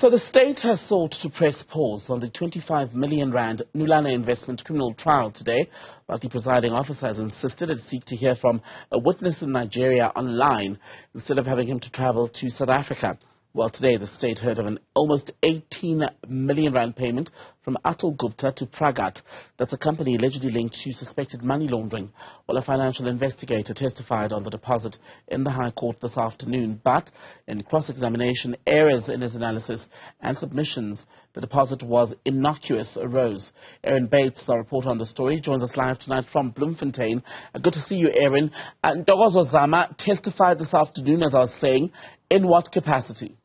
So the state has sought to press pause on the 25 million rand Nulane Investmentscriminal trial today, while the presiding officer has insisted it seek to hear from a witness in Nigeria online instead of having him to travel to South Africa. Well, today the state heard of an almost 18 million rand payment from Atul Gupta to Pragat. That's a company allegedly linked to suspected money laundering. Well, a financial investigator testified on the deposit in the High Court this afternoon, but in cross-examination, errors in his analysis and submissions, the deposit was innocuous, arose. Erin Bates, our reporter on the story, joins us live tonight from Bloemfontein. Good to see you, Erin. Ntokozo Zama testified this afternoon, as I was saying. In what capacity?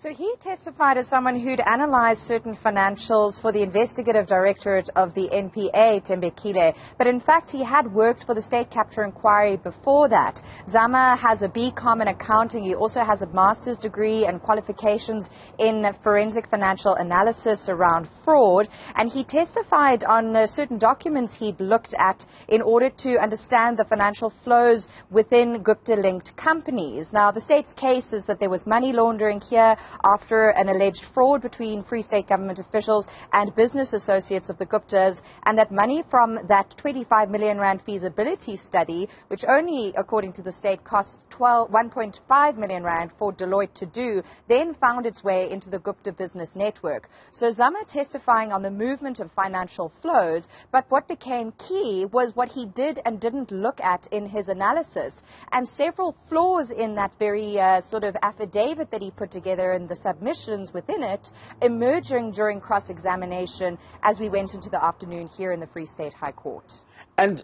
So he testified as someone who'd analyzed certain financials for the investigative directorate of the NPA, Tembekile, but in fact he had worked for the State Capture Inquiry before that. Zama has a BCom in accounting. He also has a master's degree and qualifications in forensic financial analysis around fraud, and he testified on certain documents he'd looked at in order to understand the financial flows within Gupta-linked companies. Now, the state's case is that there was money laundering here after an alleged fraud between Free State government officials and business associates of the Guptas, and that money from that 25 million rand feasibility study, which only, according to the state, cost 1.5 million rand for Deloitte to do, then found its way into the Gupta business network. So Zama testifying on the movement of financial flows, but what became key was what he did and didn't look at in his analysis, and several flaws in that very sort of affidavit that he put together and the submissions within it emerging during cross-examination as we went into the afternoon here in the Free State High Court. And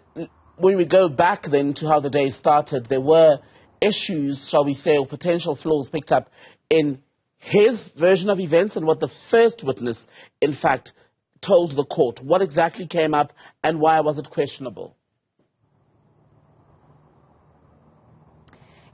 when we go back then to how the day started, there were issues, shall we say, or potential flaws picked up in his version of events and what the first witness, in fact, told the court. What exactly came up and why was it questionable?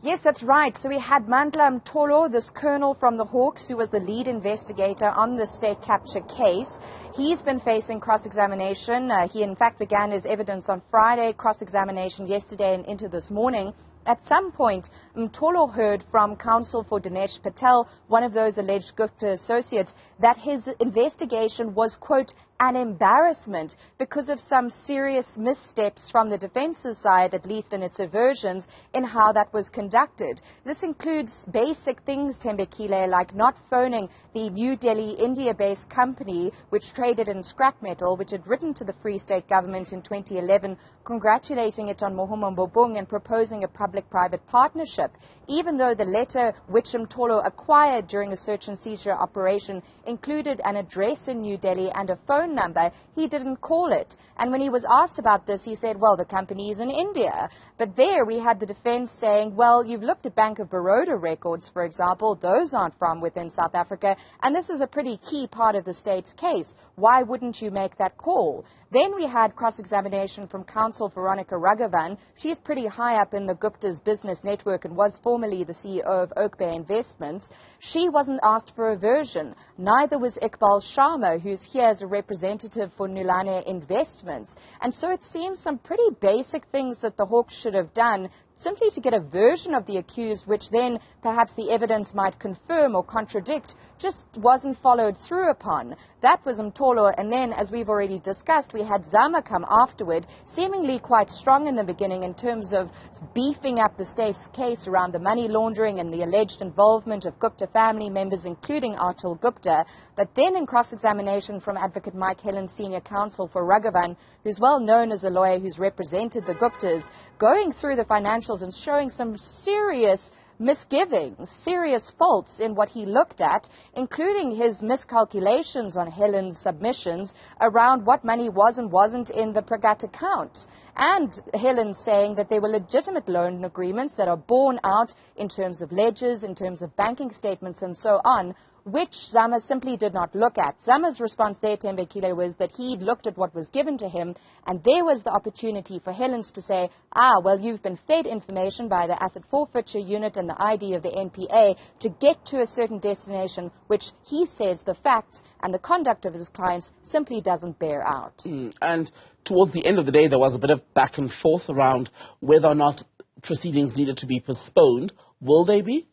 Yes, that's right. So we had Mandla Mtolo, this colonel from the Hawks, who was the lead investigator on the state capture case. He's been facing cross-examination. He, in fact, began his evidence on Friday, cross-examination yesterday and into this morning. At some point, Mtolo heard from counsel for Dinesh Patel, one of those alleged Gupta associates, that his investigation was, quote, an embarrassment because of some serious missteps from the defense's side, at least in its aversions, in how that was conducted. This includes basic things, Tembekile, like not phoning the New Delhi, India-based company which traded in scrap metal, which had written to the Free State government in 2011, congratulating it on Mohoma Mbobung and proposing a public-private partnership, even though the letter which Mtolo acquired during a search and seizure operation included an address in New Delhi and a phone number. He didn't call it. And when he was asked about this, he said, well, the company is in India. But there we had the defense saying, well, you've looked at Bank of Baroda records, for example. Those aren't from within South Africa. And this is a pretty key part of the state's case. Why wouldn't you make that call? Then we had cross-examination from counsel Veronica Raghavan. She's pretty high up in the Gupta's business network and was formerly the CEO of Oak Bay Investments. She wasn't asked for a version. Neither was Iqbal Sharma, who's here as a representative for Nulane Investments. And so it seems some pretty basic things that the Hawks should have done simply to get a version of the accused, which then perhaps the evidence might confirm or contradict, just wasn't followed through upon. That was Mtolo, and then, as we've already discussed, we had Zama come afterward, seemingly quite strong in the beginning in terms of beefing up the state's case around the money laundering and the alleged involvement of Gupta family members, including Atul Gupta. But then in cross-examination from Advocate Mike Helen, senior counsel for Raghavan, who's well known as a lawyer who's represented the Guptas, going through the financials and showing some serious misgivings, serious faults in what he looked at, including his miscalculations on Helen's submissions around what money was and wasn't in the Pragat account. And Helen saying that there were legitimate loan agreements that are borne out in terms of ledgers, in terms of banking statements and so on, which Zama simply did not look at. Zama's response there, Tembekile, was that he'd looked at what was given to him, and there was the opportunity for Helens to say, well, you've been fed information by the Asset Forfeiture Unit and the ID of the NPA to get to a certain destination, which he says the facts and the conduct of his clients simply doesn't bear out. And towards the end of the day, there was a bit of back and forth around whether or not proceedings needed to be postponed. Will they be?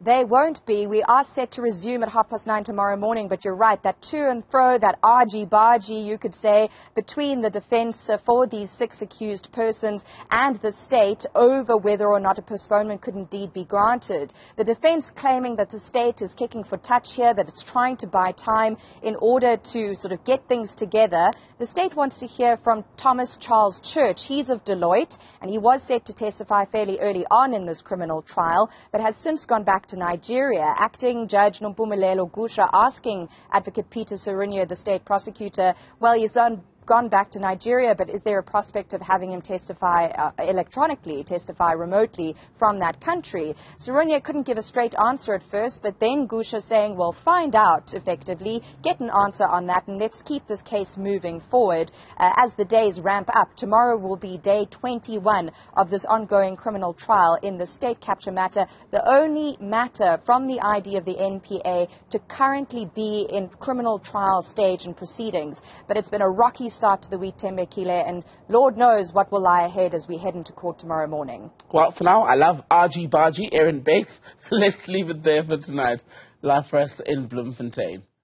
They won't be. We are set to resume at 9:30 tomorrow morning, but you're right, that to and fro, that argy-bargy, you could say, between the defense for these 6 accused persons and the state over whether or not a postponement could indeed be granted. The defense claiming that the state is kicking for touch here, that it's trying to buy time in order to sort of get things together. The state wants to hear from Thomas Charles Church. He's of Deloitte, and he was set to testify fairly early on in this criminal trial, but has since gone back to Nigeria. Acting Judge Nompumelelo Gusha asking Advocate Peter Serunye, the state prosecutor, well, he's gone back to Nigeria, but is there a prospect of having him testify electronically, testify remotely from that country? Serunye couldn't give a straight answer at first, but then Gusha saying, well, find out effectively, get an answer on that, and let's keep this case moving forward as the days ramp up. Tomorrow will be day 21 of this ongoing criminal trial in the state capture matter, the only matter from the ID of the NPA to currently be in criminal trial stage and proceedings. But it's been a rocky start to the week, Tembekile, and Lord knows what will lie ahead as we head into court tomorrow morning. Well, for now, I love argy-bargy, Erin Bates. Let's leave it there for tonight. Live for us in Bloemfontein.